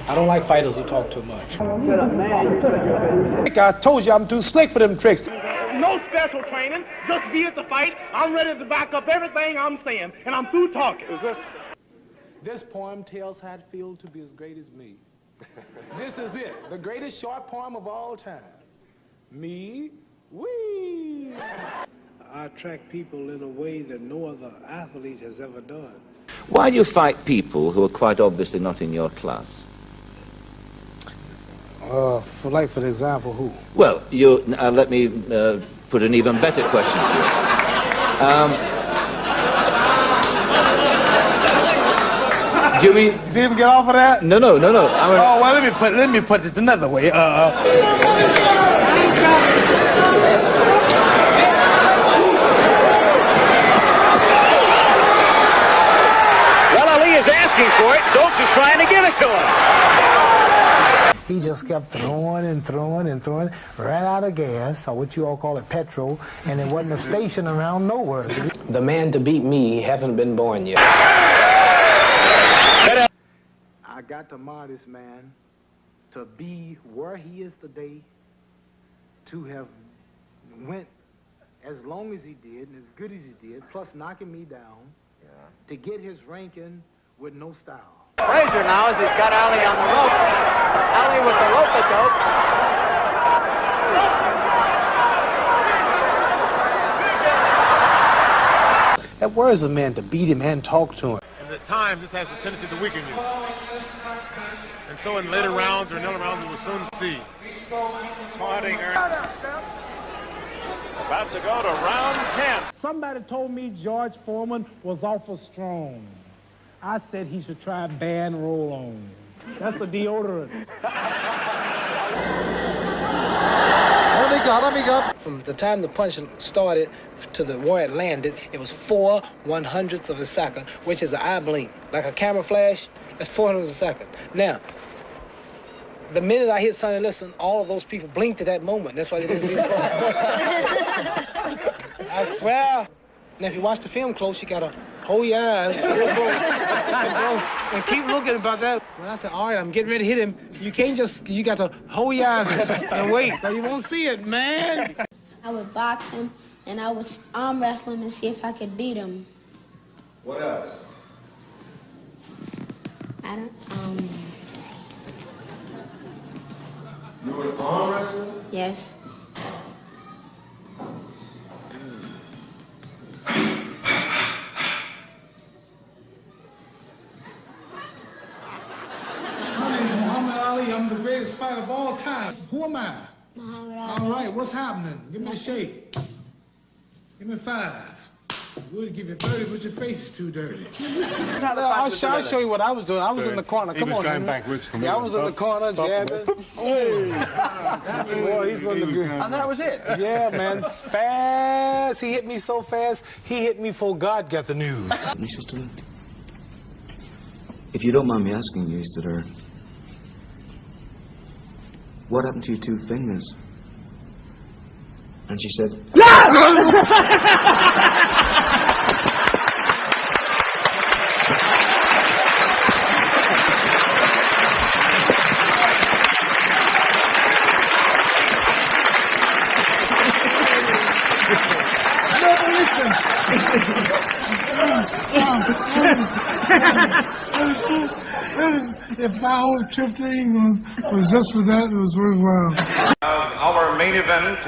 I don't like fighters who talk too much. I told you I'm too slick for them tricks. No special training, just be at the fight. I'm ready to back up everything I'm saying, and I'm through talking. This poem tells how it feels to be as great as me. This is it, the greatest short poem of all time. Me, wee. I attract people in a way that no other athlete has ever done. Why do you fight people who are quite obviously not in your class? For example, who? Well, let me put an even better question to you. Do you mean? See him get off of that? No. Oh well, let me put it another way. Well, Ali is asking for it. Stokes is trying to give it to him. He just kept throwing and throwing and throwing, ran out of gas, or what you all call it, petrol, and there wasn't a station around nowhere. The man to beat me haven't been born yet. I got to admire this man to be where he is today, to have went as long as he did and as good as he did, plus knocking me down, to get his ranking with no style. Frazier now as he's got Ali on the rope. Ali with the rope-a-dope. That worries a man to beat him and talk to him. And at times, this has the tendency to weaken you. And so in later rounds or in other rounds, you will soon see. Taunting her. About to go to round 10. Somebody told me George Foreman was awful strong. I said he should try Ban Roll-On. That's the deodorant. From the time the punch started to where it landed, it was 4/100ths of a second, which is an eye blink. Like a camera flash, that's 400ths of a second. Now, the minute I hit Sonny Liston, all of those people blinked at that moment. That's why they didn't see the punch. I swear. Now, if you watch the film close, you gotta hold your eyes real close and keep looking about that. When I said, all right, I'm getting ready to hit him, you can't just, you got to hold your eyes and wait, or you won't see it, man. I would box him, and I would arm wrestle him and see if I could beat him. What else? I don't, You were an arm wrestler? yes. I'm the greatest fighter of all time. Who am I? Muhammad All Ali. right, what's happening? Give me a shake. Give me 5. We'll give you 30, but your face is too dirty. I'll show you what I was doing. I was in the corner. Come on, backwards. Yeah, I was in the corner jabbing. Boy, he's one of the good. And that was it. Yeah, man, fast. He hit me so fast, he hit me before God got the news. If you don't mind me asking you, Isidore, what happened to your 2 fingers? And she said, If my whole trip to England was just for that, it was worthwhile. Our main event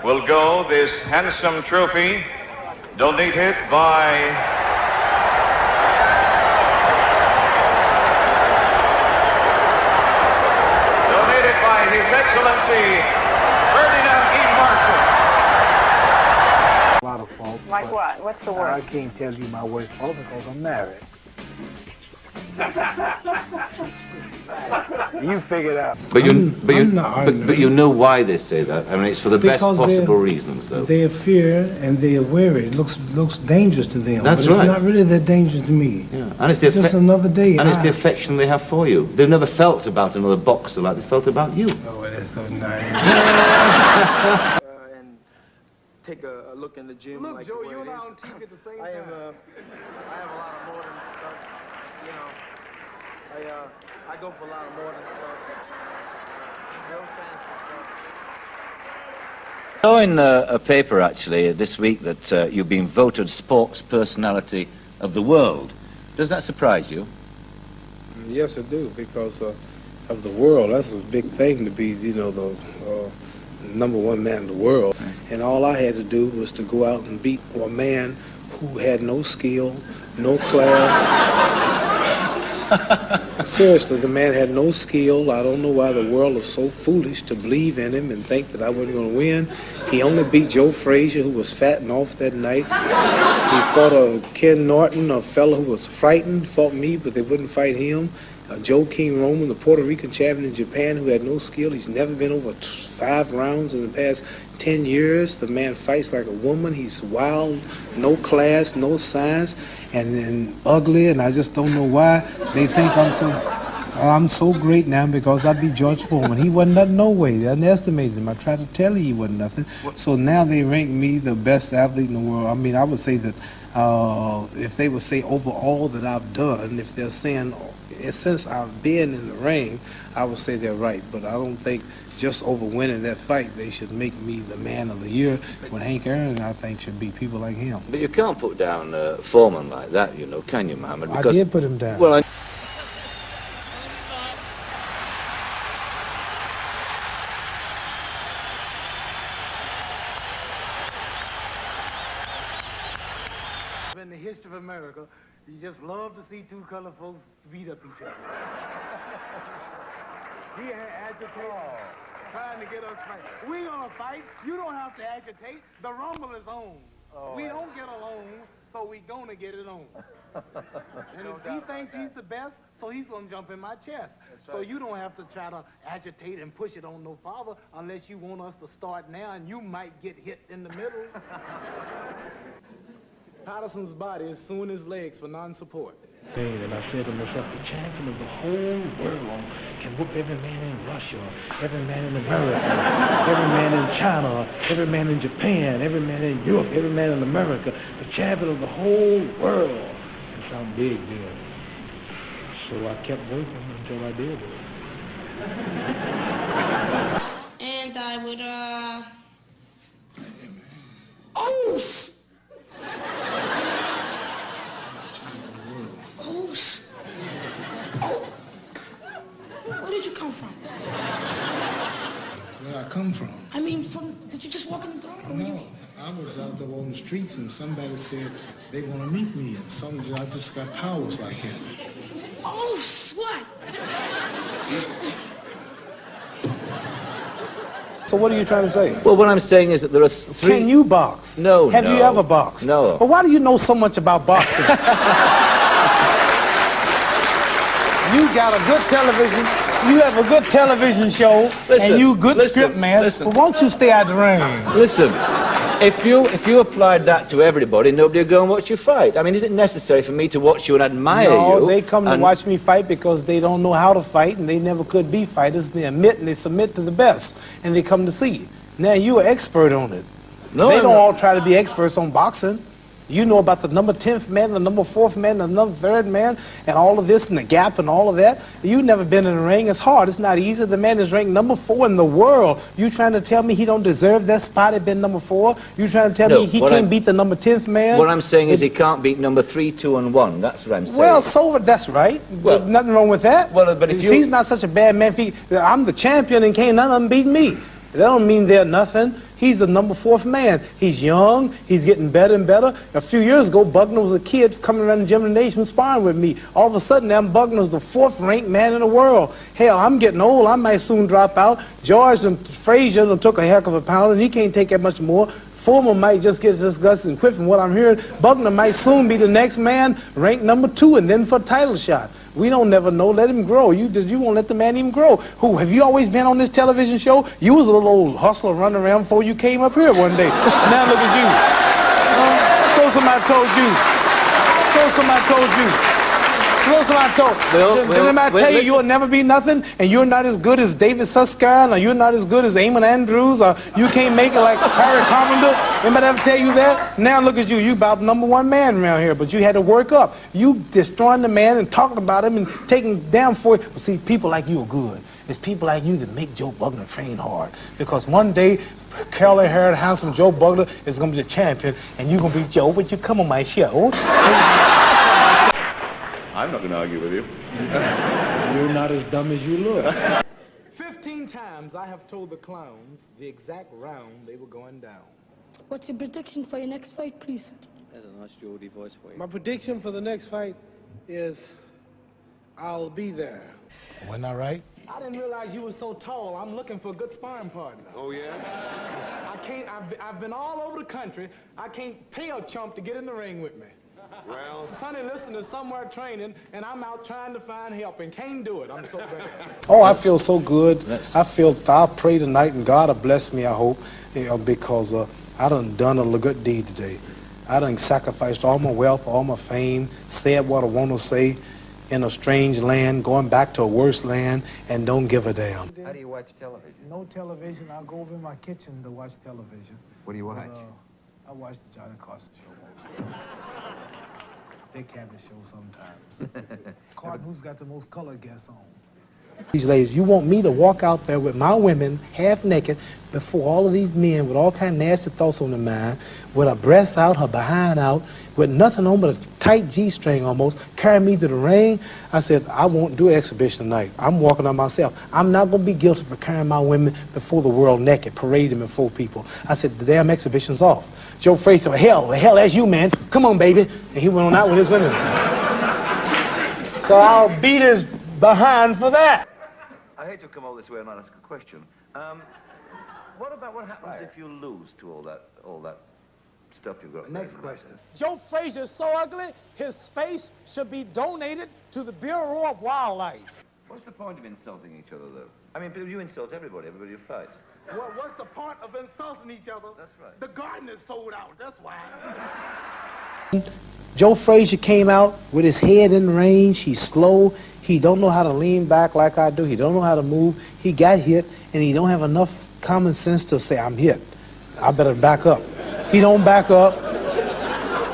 will go this handsome trophy donated by His Excellency Ferdinand E. Marshall. A lot of faults. Like what? What's the worst? I can't tell you my worst fault because I'm married. You figure it out. but you know why they say that. I mean, it's for the best possible reasons, though. They fear and they are wary. It looks dangerous to them. That's but right. It's not really that dangerous to me. Yeah, and it's just another day. And it's the affection they have for you. They've never felt about another boxer like they felt about you. Oh, that's so nice. And take a look in the gym. Look, like Joe, the way you it and I is. on TV at the same I have time. I have a lot of modern stuff. You know, I I go for a lot of more than stuff. Real fancy stuff. I saw in a paper, actually, this week that you've been voted Sports Personality of the World. Does that surprise you? Yes, I do, because of the world. That's a big thing to be, you know, the #1 man in the world. And all I had to do was to go out and beat a man who had no skill, no class. Seriously, the man had no skill. I don't know why the world is so foolish to believe in him and think that I wasn't going to win. He only beat Joe Frazier, who was fat and off that night. He fought Ken Norton, a fellow who was frightened, fought me, but they wouldn't fight him. Joe King Roman, the Puerto Rican champion in Japan, who had no skill. He's never been over 5 rounds in the past 10 years. The man fights like a woman. He's wild, no class, no science, and ugly, and I just don't know why they think I'm so great now because I beat George Foreman. He wasn't nothing, no way. They underestimated him. I tried to tell you he wasn't nothing. So now they rank me the best athlete in the world. I mean, I would say that if they would say over all that I've done, if they're saying since I've been in the ring, I would say they're right. But I don't think just over winning that fight, they should make me the man of the year. When Hank Aaron, I think, should be people like him. But you can't put down Foreman like that, you know, can you, Muhammad? Because, I did put him down. Well, in the history of America, you just love to see 2 colored folks beat up each other. He ain't agitating, trying to get us fight. We gonna fight. You don't have to agitate. The rumble is on. We don't get along, so we gonna get it on. And he thinks he's the best, so he's gonna jump in my chest. So you don't have to try to agitate and push it on no farther unless you want us to start now, and you might get hit in the middle. Patterson's body is suing his legs for non-support. And I said to myself, the champion of the whole world can whoop every man in Russia, every man in America, every man in China, every man in Japan, every man in Europe, every man in America. The champion of the whole world. It sounded big then. So I kept working until I did it. And I would, Where did you come from? Where I come from? I mean, did you just walk in the door? No, I was out there on the streets and somebody said they want to meet me, and I just got powers like him. Oh, what? So what are you trying to say? Well, what I'm saying is that there are 3... Can you box? No, Have you ever boxed? No. Well, why do you know so much about boxing? You got a good television, you have a good television show, and you good script man, but won't you stay out the ring? Listen, if you applied that to everybody, nobody would go and watch you fight. I mean, is it necessary for me to watch you and admire you? No, they come to watch me fight because they don't know how to fight, and they never could be fighters. They admit and they submit to the best, and they come to see you. Now, you're an expert on it. No, they don't all try to be experts on boxing. You know about the number 10th man, the number 4th man, the number 3rd man, and all of this and the gap and all of that. You've never been in the ring. It's hard. It's not easy. The man is ranked number 4 in the world. You trying to tell me he don't deserve that spot at being number 4? You trying to tell me he can't beat the number 10th man? What I'm saying is he can't beat number 3, 2, and 1. That's what I'm saying. Well, so that's right. Well, nothing wrong with that. Well, but if he's not such a bad man. I'm the champion and can't none of them beat me. That don't mean they're nothing. He's the number 4th man. He's young. He's getting better and better. A few years ago, Buckner was a kid coming around the gymnasium sparring with me. All of a sudden, now Buckner's the 4th ranked man in the world. Hell, I'm getting old. I might soon drop out. George and Frazier took a heck of a pound, and he can't take that much more. Foreman might just get disgusted and quit from what I'm hearing. Buckner might soon be the next man, ranked number 2, and then for a title shot. We don't never know. Let him grow. You won't let the man even grow. Who, have you always been on this television show? You was a little old hustler running around before you came up here one day. Now look at you. So somebody told you. So somebody told you. Listen, I told. Didn't anybody tell you you'll never be nothing, and you're not as good as David Susskind, or you're not as good as Eamon Andrews, or you can't make it like Harry Carpenter? Anybody ever tell you that? Now look at you. You about #1 man around here, but you had to work up. You destroying the man and talking about him and taking down for it. But see, people like you are good. It's people like you that make Joe Bugner train hard. Because one day, curly-haired, handsome Joe Bugner is going to be the champion, and you're going to be Joe, but you come on my show. I'm not going to argue with you. You're not as dumb as you look. 15 times I have told the clowns the exact round they were going down. What's your prediction for your next fight, please? That's a nice Geordie voice for you. My prediction for the next fight is I'll be there. Wasn't I right? I didn't realize you were so tall. I'm looking for a good sparring partner. Oh, yeah? I've been all over the country. I can't pay a chump to get in the ring with me. Well, Sonny Liston is somewhere training, and I'm out trying to find help and can't do it. I'm so bad. Oh, I feel so good. I'll pray tonight, and God will bless me, I hope, because I done a good deed today. I done sacrificed all my wealth, all my fame, said what I want to say in a strange land, going back to a worse land, and don't give a damn. How do you watch television? No television. I'll go over in my kitchen to watch television. What do you watch? I watch the Johnny Carson show mostly. They cabinet show sometimes. Carton, who's got the most color guests on? These ladies, you want me to walk out there with my women half naked before all of these men with all kind of nasty thoughts on their mind, with her breasts out, her behind out, with nothing on but a tight G-string almost, carry me to the ring? I said, I won't do an exhibition tonight. I'm walking on myself. I'm not going to be guilty for carrying my women before the world naked, parading them before people. I said, the damn exhibition's off. Joe Frazier said, hell, that's you, man. Come on, baby. And he went on out with his women. So I'll beat his behind for that. I hate to come all this way and not ask a question. What happens if you lose to all that stuff you've got? Next question. Joe Frazier is so ugly, his face should be donated to the Bureau of Wildlife. What's the point of insulting each other, though? I mean, you insult everybody you fight. What's the point of insulting each other? That's right. The garden is sold out, that's why. Joe Frazier came out with his head in range. He's slow. He don't know how to lean back like I do. He don't know how to move. He got hit, and he don't have enough common sense to say, I'm hit. I better back up. He don't back up.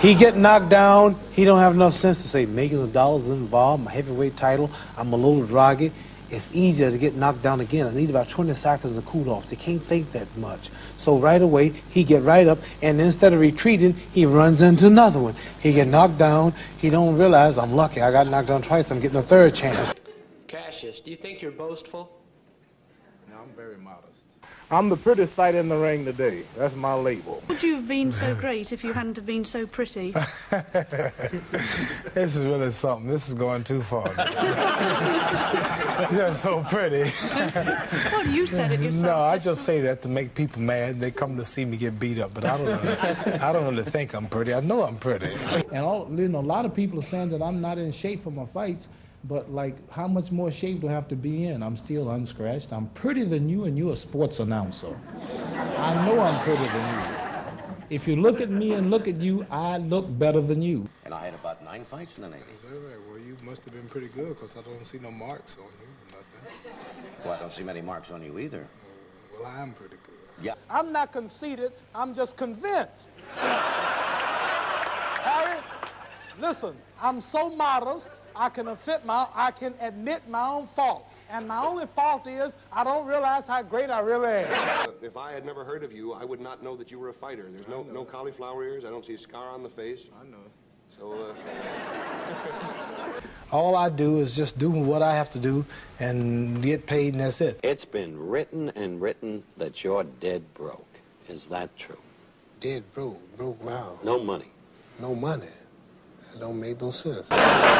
He get knocked down. He don't have enough sense to say, millions of dollars involved, my heavyweight title, I'm a little draggy. It's easier to get knocked down again. I need about 20 seconds to cool off. They can't think that much. So right away, he get right up, and instead of retreating, he runs into another one. He get knocked down. He don't realize, I'm lucky. I got knocked down twice. I'm getting a third chance. Cassius, do you think you're boastful? No, I'm very modest. I'm the prettiest sight in the ring today. That's my label. Would you have been so great if you hadn't have been so pretty? This is really something. This is going too far. You're so pretty. Well, you said it yourself. No, I just say that to make people mad. They come to see me get beat up, but I don't really think I'm pretty. I know I'm pretty. And a lot of people are saying that I'm not in shape for my fights, but like, how much more shape do I have to be in? I'm still unscratched. I'm prettier than you, and you're a sports announcer. I know I'm prettier than you. If you look at me and look at you, I look better than you. And I had about 9 fights in the Navy. Is that right? Well, you must have been pretty good, because I don't see no marks on you. Nothing. Well, I don't see many marks on you either. Well, I am pretty good. Yeah. I'm not conceited, I'm just convinced. Harry, listen, I'm so modest, I can admit my own fault. And my only fault is I don't realize how great I really am. If I had never heard of you, I would not know that you were a fighter. There's no cauliflower ears. I don't see a scar on the face. I know. So, All I do is just do what I have to do and get paid, and that's it. It's been written and written that you're dead broke. Is that true? Dead broke. Broke wow. No money. No money. That don't make no sense.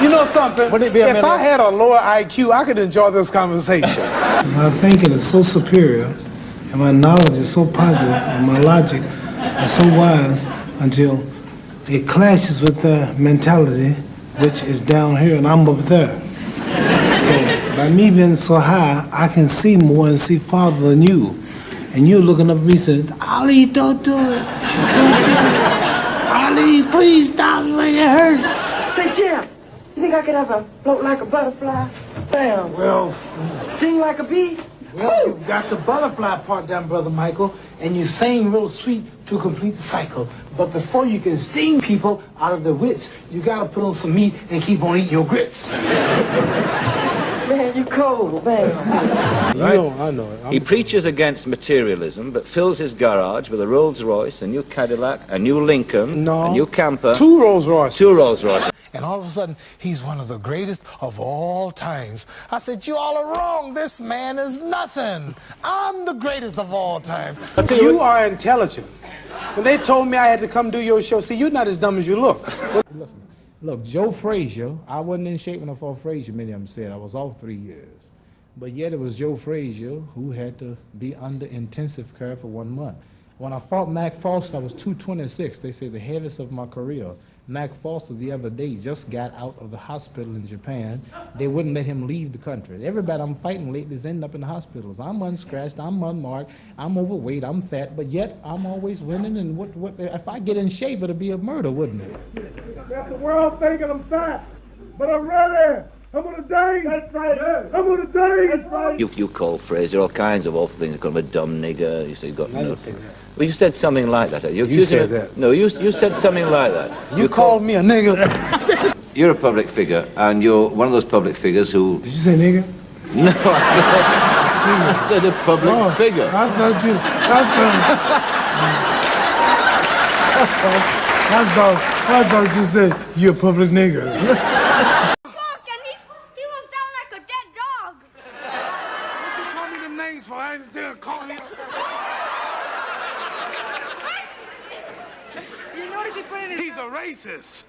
You know something? If I had a lower IQ, I could enjoy this conversation. My thinking is so superior, and my knowledge is so positive, and my logic is so wise until it clashes with their mentality, which is down here, and I'm up there. So by me being so high, I can see more and see farther than you. And you're looking up at me saying, Ali, don't do it. Don't do it. Ali, please stop, make it hurt. Say, Jim, You think I could ever float like a butterfly? Damn. Well, Sting like a bee? well, you got the butterfly part down, Brother Michael, and you sing real sweet to complete the cycle. But before you can sting people out of their wits, you gotta put on some meat and keep on eating your grits. Man, you cold, man. I know it. He preaches against materialism, but fills his garage with a Rolls Royce, a new Cadillac, a new Lincoln, a new camper. 2 Rolls Royces. 2 Rolls Royces. And all of a sudden, he's one of the greatest of all times. I said, you all are wrong. This man is nothing. I'm the greatest of all times. You are intelligent. When they told me I had to come do your show, see, you're not as dumb as you look. Listen, look, Joe Frazier, I wasn't in shape when I fought Frazier, many of them said. I was off 3 years. But yet it was Joe Frazier who had to be under intensive care for 1 month. When I fought Mac Foster, I was 226. They say the heaviest of my career. Mac Foster the other day just got out of the hospital in Japan. They wouldn't let him leave the country. Everybody I'm fighting lately is ending up in the hospitals. I'm unscratched, I'm unmarked, I'm overweight, I'm fat, but yet I'm always winning. And what if I get in shape, it'll be a murder, wouldn't it? Got the world thinking I'm fat, but I'm ready. I'm gonna dance. That's right. I'm gonna dance. That's right. You call Fraser all kinds of awful things. You call him a dumb nigger. You say you got I didn't say that. Well, you said something like that. You said that. No, you said something like that. You called me a nigger. You're a public figure, and you're one of those public figures who... Did you say nigger? No, I said a public figure. I thought you said you're a public nigger. You notice he put in his... He's a racist.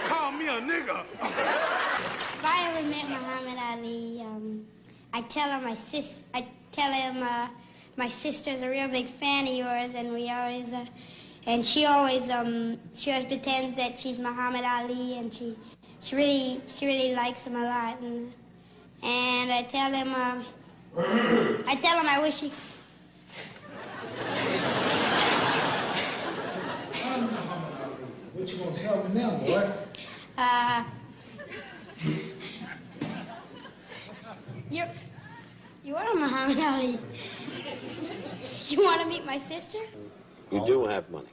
Call me a nigger. If I ever met Muhammad Ali, I tell him my sister's a real big fan of yours, and we always, and she always pretends that she's Muhammad Ali, and she really likes him a lot, and I tell him I wish he. What you gonna tell me now, boy? You are Muhammad Ali. You want to meet my sister? You do have money.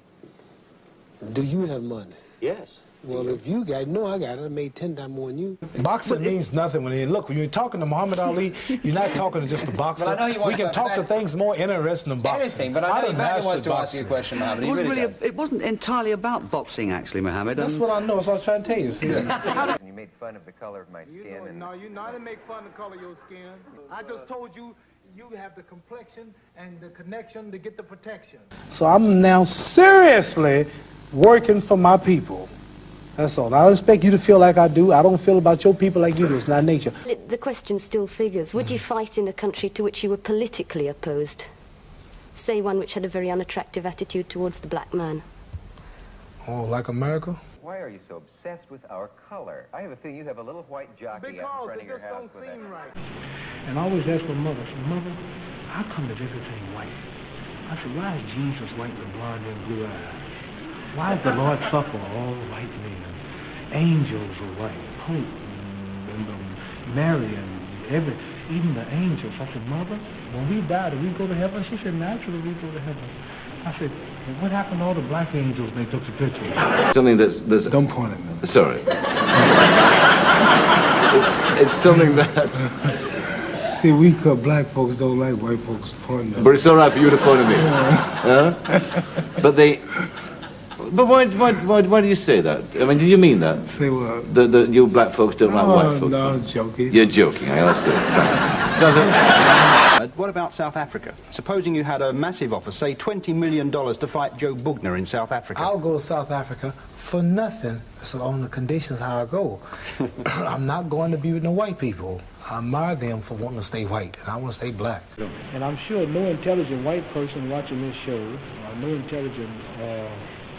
Do you have money? Yes. Well, if you got, I got it. I made 10 times more than you. Boxing means nothing when when you're talking to Muhammad Ali, you're not talking to just a boxer. Well, I know you want we can talk to things more interesting than boxing. Anything, but I know Badly wants to ask you a question, Muhammad. It wasn't entirely about boxing, actually, Muhammad. That's what I know. That's what I was trying to tell you. See? You made fun of the color of my skin. No, I didn't make fun of the color of your skin. I just told you you have the complexion and the connection to get the protection. So I'm now seriously working for my people. That's all. I don't expect you to feel like I do. I don't feel about your people like you do. It's not nature. The question still figures. Would you fight in a country to which you were politically opposed? Say one which had a very unattractive attitude towards the black man. Oh, like America? Why are you so obsessed with our color? I have a feeling you have a little white jockey out in front of your house with that. And I always ask my mother, I said, Mother, how come that everything white? I said, why is Jesus white with blonde and blue eyes? Why does the Lord suffer all white men? Angels are white, Pope and Mary and even the angels. I said, Mother, when we die, do we go to heaven? She said, naturally we go to heaven. I said, well, what happened to all the black angels they took the picture? Something that's... Don't point at me. Sorry. it's something that... See, we black folks don't like white folks pointing at us. But it's all right for you to point at me. But they... But why do you say that? I mean, do you mean that? Say what? You black folks don't like white folks? No, I'm joking. You're joking. Okay, that's good. Sounds like... What about South Africa? Supposing you had a massive offer, say $20 million to fight Joe Bugner in South Africa. I'll go to South Africa for nothing. So on the conditions how I go. I'm not going to be with no white people. I admire them for wanting to stay white, and I want to stay black. And I'm sure no intelligent white person watching this show, or no intelligent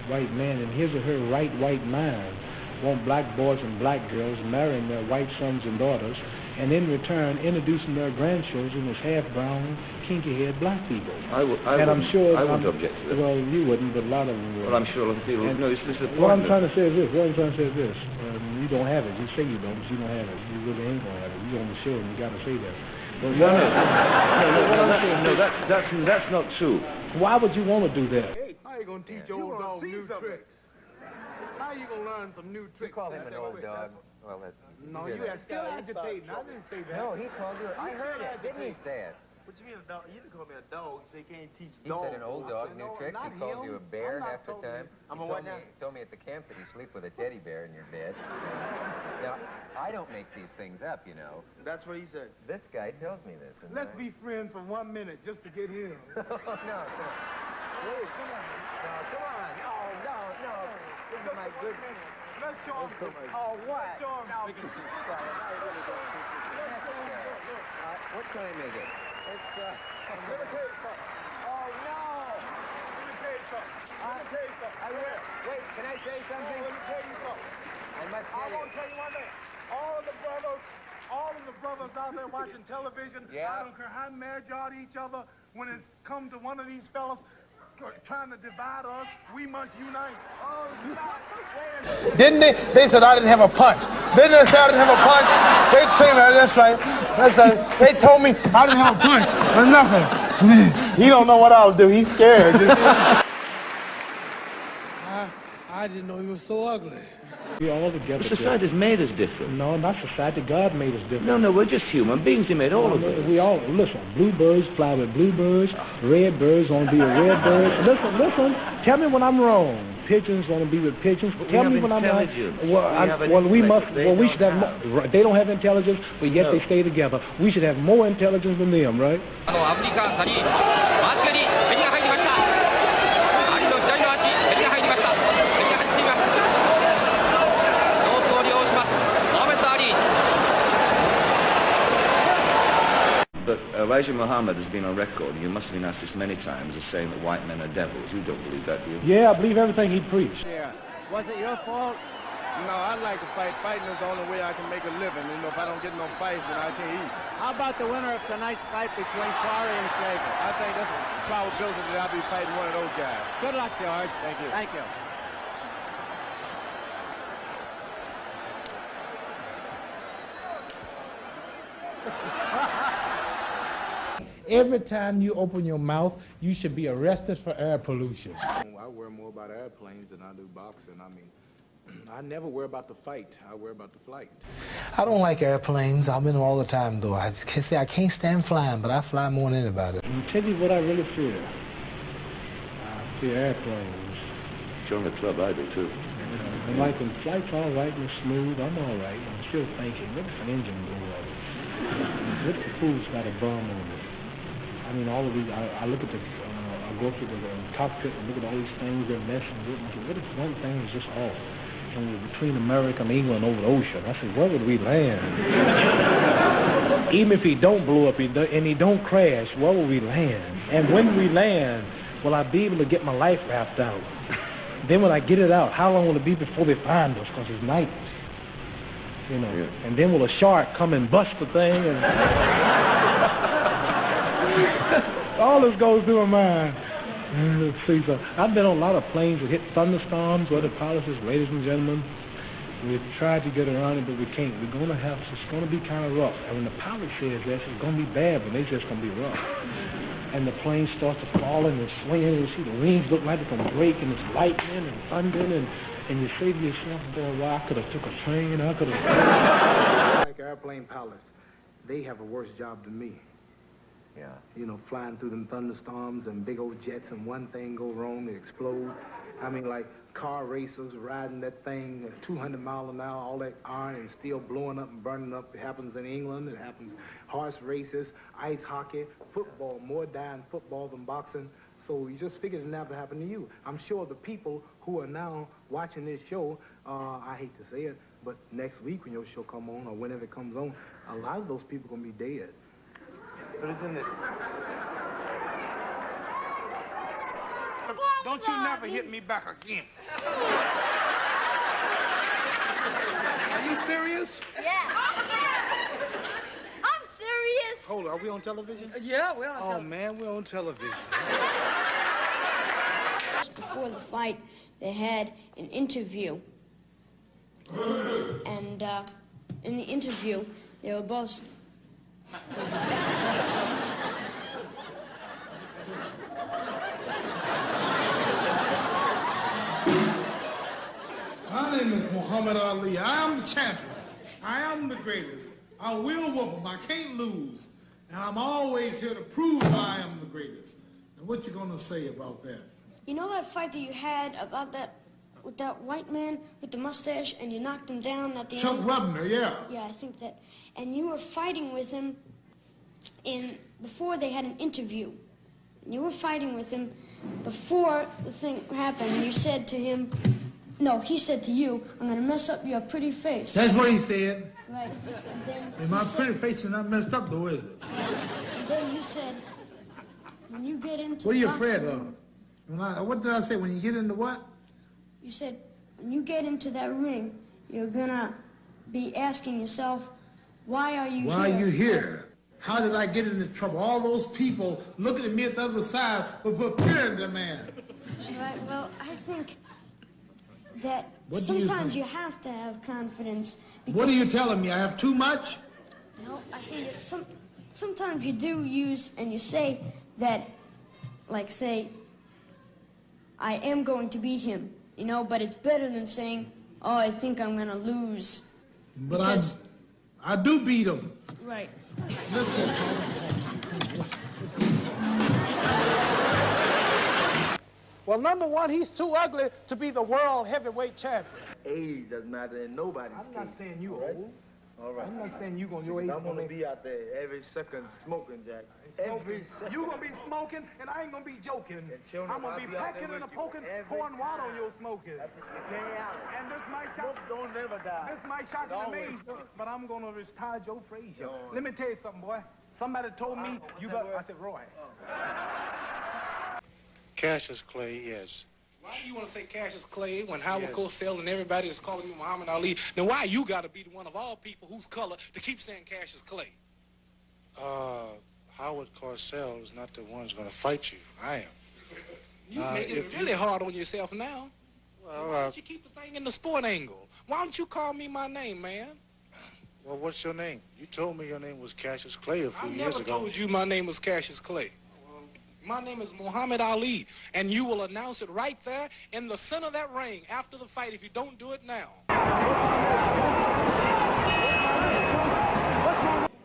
white man in his or her right white mind want black boys and black girls marrying their white sons and daughters and in return introducing their grandchildren as half-brown, kinky-haired black people. I wouldn't object to that. Well, you wouldn't, but a lot of them would. Well, I'm sure a lot of people. No, this is the point. What I'm trying to say is this. You don't have it. You say you don't, but you don't have it. You really ain't gonna have it. You on the show, and you got to say that. But that's not true. Why would you want to do that? Hey, how you gonna teach old dog new tricks? How you gonna learn some new tricks? You call him an old dog. Well, no, you are still agitating. I didn't say that. No, he called you. I heard it. Didn't he say it? What you mean a dog? You didn't call me a dog. You say you can't teach He dogs. said an old dog, new tricks. He calls you a bear half the time. He told me at the camp that you sleep with a teddy bear in your bed. Now, I don't make these things up, you know. That's what he said. This guy tells me this. Let's be friends for 1 minute just to get him. No, come on. Please, come on. No, come on. No. This is my good... Let's show him something. Oh, what? Let's show him something. What time is it? It's, Let me tell you something. Oh, no! Let me tell you something. I will. Wait, can I say something? Let me tell you something. I must tell you. I want to tell you one thing. All of the brothers out there watching television, I don't care how mad y'all at each other, when it's come to one of these fellas trying to divide us, we must unite. Oh, Didn't they? They said I didn't have a punch. Didn't they say I didn't have a punch? They told me, that's right. They told me I didn't have a punch. There's nothing. He don't know what I'll do. He's scared. I didn't know he was so ugly. We all together. Society's made us different. No, not society. God made us different. No, we're just human beings. He made all of us. We all, listen, bluebirds fly with bluebirds, red birds want to be with red birds. Listen, tell me when I'm wrong. Pigeons want to be with pigeons. Tell me when I'm wrong. We should have, they don't have intelligence, but yet they stay together. We should have more intelligence than them, right? But Elijah Muhammad has been on record, and you must have been asked this many times, as saying that white men are devils. You don't believe that, do you? Yeah, I believe everything he preached. Yeah. Was it your fault? No, I like to fight. Fighting is the only way I can make a living. You know, if I don't get no fights, then I can't eat. How about the winner of tonight's fight between Corey and Schaefer? I think that's a probability that I'll be fighting one of those guys. Good luck, George. Thank you. Thank you. Every time you open your mouth, you should be arrested for air pollution. I worry more about airplanes than I do boxing. I mean, I never worry about the fight. I worry about the flight. I don't like airplanes. I'm in them all the time, though. I can say I can't stand flying, but I fly more than anybody. I'll tell you what I really fear. I fear airplanes. Join the club, I do, too. And like when flight's all right and smooth, I'm all right. I'm still thinking, what if an engine blew up? What if the fool's got a bum on it? I mean, all of these, I look at I go through the cockpit and look at all these things they're messing with. And I say, what if one thing is just off? And we're between America and England over the ocean. I said, where would we land? Even if he don't blow up and he don't crash, where will we land? And when we land, will I be able to get my life wrapped out? Then when I get it out, how long will it be before they find us? Because it's night. You know. Yeah. And then will a shark come and bust the thing? And all this goes through my mind. Let's see, so I've been on a lot of planes that hit thunderstorms where the pilot says, ladies and gentlemen, we've tried to get around it, but we can't. It's going to be kind of rough. And when the pilot says that, it's going to be bad, but it's just going to be rough. And the plane starts to fall and it's swinging, and you see the wings look like it's going to break, and it's lightning and thundering, and you say to yourself, boy, well, I could have took a train, I could have... Like airplane pilots, they have a worse job than me. Yeah. You know, flying through them thunderstorms and big old jets, and one thing go wrong, it explode. I mean, like car racers riding that thing at 200 miles an hour, all that iron and steel blowing up and burning up. It happens in England. It happens horse races, ice hockey, football. More die in football than boxing. So you just figured it never happened to you. I'm sure the people who are now watching this show, I hate to say it, but next week when your show come on or whenever it comes on, a lot of those people are going to be dead. But it's in this. Don't you never hit me back again. Are you serious? Yeah. Hold on, are we on television? Yeah, we're on television. Oh, man, we're on television. Just before the fight, they had an interview. And in the interview, they were both... My name is Muhammad Ali. I am the champion. I am the greatest. I will whoop him. I can't lose. And I'm always here to prove I am the greatest. And what you gonna say about that? You know that fight that you had about that, with that white man with the mustache, and you knocked him down at the end? Chuck Webner, yeah. Yeah, I think that. And you were fighting with him before they had an interview. And you were fighting with him before the thing happened. And you said to him, no, he said to you, I'm gonna mess up your pretty face. That's what he said. Right. And then And my pretty face is not messed up though, is it? And then you said, when you get into What are you boxing, afraid of? What did I say? When you get into what? You said, when you get into that ring, you're gonna be asking yourself, why are you here? Why are you here? How did I get into trouble? All those people looking at me at the other side will put fear in the man. Right, well, I think that What do you sometimes think? you have to have confidence. What are you telling me? I have too much? No, I think that sometimes you do use, and you say that, like say, I am going to beat him, you know, but it's better than saying, oh, I think I'm gonna lose. But Because- I do beat him. Right. Let's go talk. Well, number one, he's too ugly to be the world heavyweight champion. Age doesn't matter in nobody's I'm not case. saying you All right? old. All right. I'm not saying you gonna your age. I'm gonna be out there every second smoking, Jack. Every second. You gonna be smoking, and I ain't gonna be joking. children, I'm gonna I'll be be out packing there and a with you poking, every pouring water on time. your smoking. You can't out. And this might shock, Don't never die. this might shock It and always amaze you, comes. but I'm gonna retire Joe Frazier. No. Let me tell you something, boy. Somebody told me you got. I said, Roy. Cassius Clay, yes. Why do you want to say Cassius Clay when Howard Yes. Cosell and everybody is calling you Muhammad Ali? Then why you got to be the one of all people whose color to keep saying Cassius Clay? Howard Cosell is not the one who's going to fight you. I am. You making it really hard on yourself now. Well, Why don't you keep the thing in the sport angle? Why don't you call me my name, man? Well, what's your name? You told me your name was Cassius Clay a few I years never ago. told you my name was Cassius Clay. My name is Muhammad Ali, and you will announce it right there in the center of that ring after the fight if you don't do it now.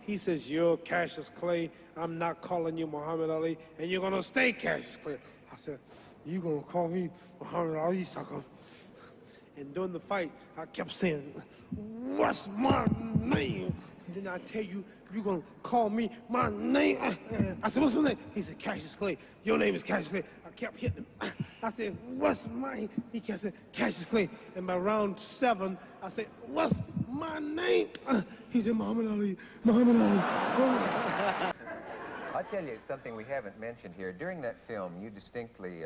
He says, you're Cassius Clay. I'm not calling you Muhammad Ali, and you're going to stay Cassius Clay. I said, you going to call me Muhammad Ali, sucker? And during the fight, I kept saying, what's my name? And then I tell you, you're going to call me my name. I said, what's my name? He said, Cassius Clay. Your name is Cassius Clay. I kept hitting him. I said, what's my? He kept saying, Cassius Clay. And by round 7, I said, what's my name? He said, Muhammad Ali, Muhammad Ali. I'll tell you something we haven't mentioned here. During that film, you distinctly,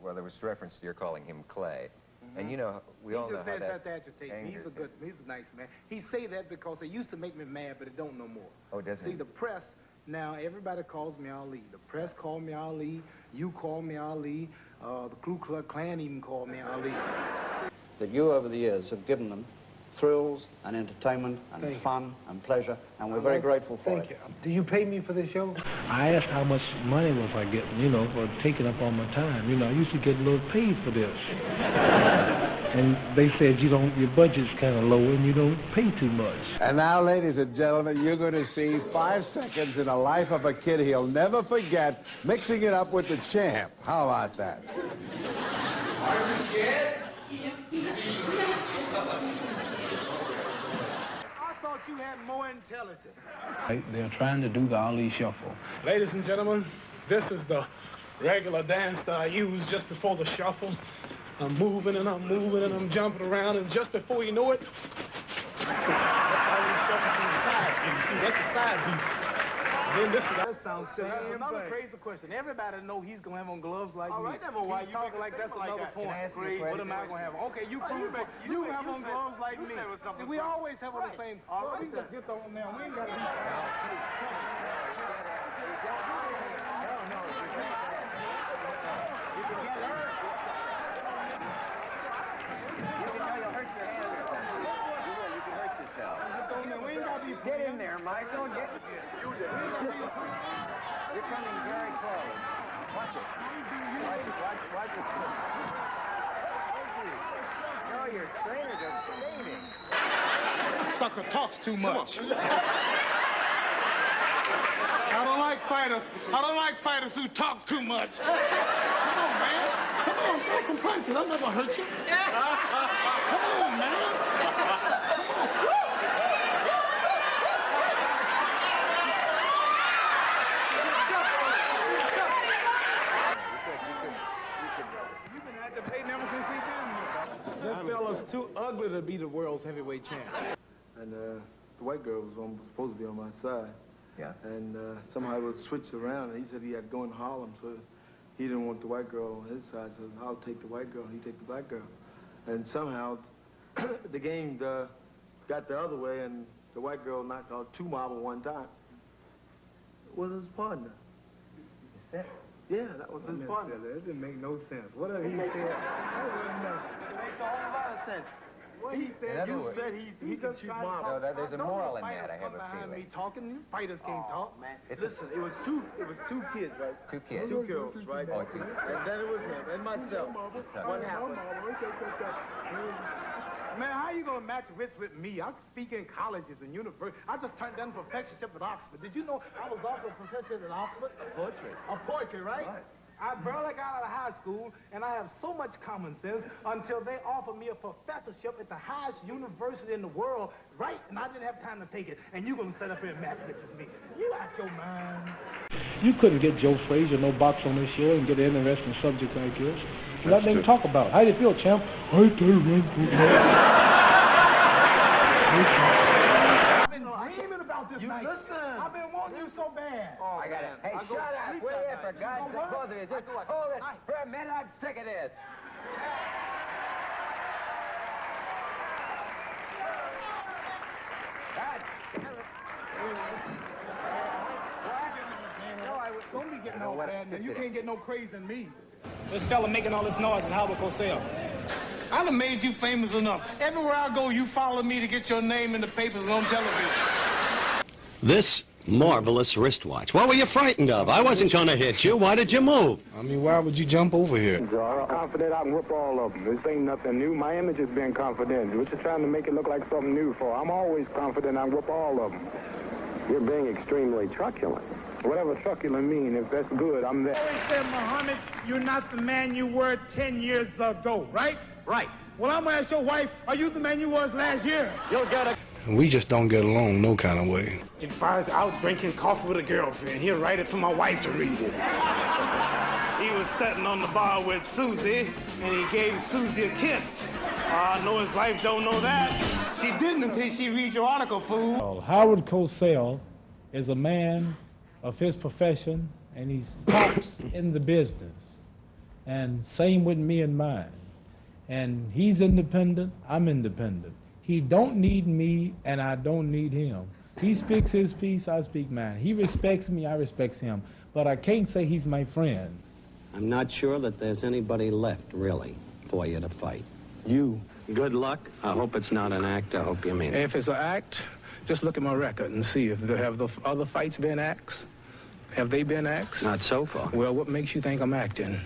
well, there was reference to your calling him Clay. And you know, we all know how He just says that that to agitate me. angers He's a nice man. He say that because it used to make me mad, but it don't no more. Oh, doesn't See, it? the press, now everybody calls me Ali. The press call me Ali. You call me Ali. The Ku Klux Klan even called me Ali. That you over the years have given them thrills and entertainment and Thank you. fun and pleasure, and we're very grateful for Thank it. you. Do you pay me for this show? I asked how much money was I getting, you know, for taking up all my time. You know, I used to get a little paid for this. And they said, you don't, your budget's kind of low and you don't pay too much. And now, ladies and gentlemen, you're going to see 5 seconds in the life of a kid he'll never forget, mixing it up with the champ. How about that? Are you scared? I thought you had more intelligence. They're trying to do the Ali Shuffle. Ladies and gentlemen, this is the regular dance that I use just before the shuffle. I'm moving and I'm moving and I'm jumping around, and just before you know it, that's how we shuffle from the side beat. See, that's the side beat. And then this is That sounds silly. That's another crazy question. Everybody know he's gonna have on gloves like me. All right, then, but why He's you talking make like a that's statement like another that? point. Can I ask you a What question? am I gonna have? Okay, you Oh, prove it. you You have on said- gloves like fighting me. We always have on the same. All right, we just get on now. We ain't got to be. Get in there, Michael. Get. You're coming very close. Watch it. Watch it. No, your trainers are fading. Sucker talks too much. I don't like fighters. I don't like fighters who talk too much. Come on, man. Come on, throw some punches. I'll never hurt you. Come on, man. That fella's too ugly to be the world's heavyweight champ. And the white girl was supposed to be on my side. Yeah. And somehow it was switched around, and he said he had to go in Harlem, so he didn't want the white girl on his side, so I'll take the white girl, and he take the black girl. And somehow the game got the other way, and the white girl knocked out 2 marbles one time. It was his partner. You said it? Yeah, that was his partner. That didn't make no sense. Whatever he said, It makes a whole lot of sense. What he said, you said he could shoot marbles. No, there's a moral in that, I have a feeling. Me talking, fighters can't talk. Man, listen, it was two kids, right? 2 kids. 2 girls, right? Oh, 2. And then it was him and myself. What happened? Man, how you gonna match wits with me? I speak in colleges and universities. I just turned down a professorship at Oxford. Did you know I was also a professor at Oxford? Poetry, right? I barely got out of high school, and I have so much common sense until they offered me a professorship at the highest university in the world, right? And I didn't have time to take it. And you gonna sit up here and match wits with me? You out your mind. You couldn't get Joe Frazier no box on this show and get an interesting subject like this. Nothing to talk about. How do you feel, champ? I've been dreaming about this night. Listen. I've been wanting you so bad. Oh, I got it. Hey, shut up, will you, for God's sake, both of you. Just hold it for a minute. I'm sick of this. Don't be getting all bad, man. You can't get no praise in me. This fella making all this noise is Howard Cosell. I done made you famous enough. Everywhere I go, you follow me to get your name in the papers and on television. This marvelous wristwatch. What were you frightened of? I wasn't going to hit you. Why did you move? I mean, why would you jump over here? I'm confident I can whoop all of them. This ain't nothing new. My image has been confident. What you trying to make it look like something new for? I'm always confident I can whoop all of them. You're being extremely truculent. Whatever succulent mean, if that's good, I'm there. I always said, Muhammad, you're not the man you were 10 years ago, right? Right. Well, I'm gonna ask your wife, are you the man you was last year? You'll get it. We just don't get along no kind of way. If I was out drinking coffee with a girlfriend, he'll write it for my wife to read it. He was sitting on the bar with Susie, and he gave Susie a kiss. I know his wife don't know that. She didn't until she read your article, fool. Howard Cosell is a man of his profession, and he's tops in the business. And same with me and mine. And he's independent, I'm independent. He don't need me, and I don't need him. He speaks his piece, I speak mine. He respects me, I respect him. But I can't say he's my friend. I'm not sure that there's anybody left, really, for you to fight. You. Good luck. I hope it's not an act. I hope you mean it. If it's an act, just look at my record and see if there have the other fights been acts. Have they been acts? Not so far. Well, what makes you think I'm acting?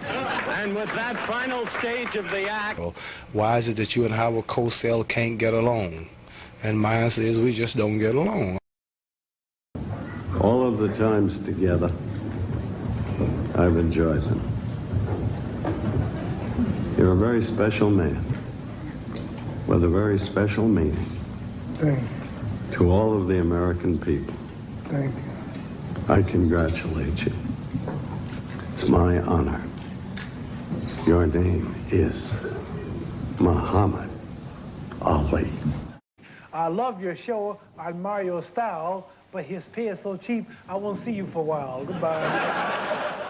And with that final stage of the act... Why is it that you and Howard Cosell can't get along? And my answer is we just don't get along. All of the times together, I've enjoyed them. You're a very special man with a very special meaning. Thank you. To all of the American people. Thank you. I congratulate you. It's my honor. Your name is Muhammad Ali. I love your show. I admire your style, but his pay is so cheap, I won't see you for a while. Goodbye.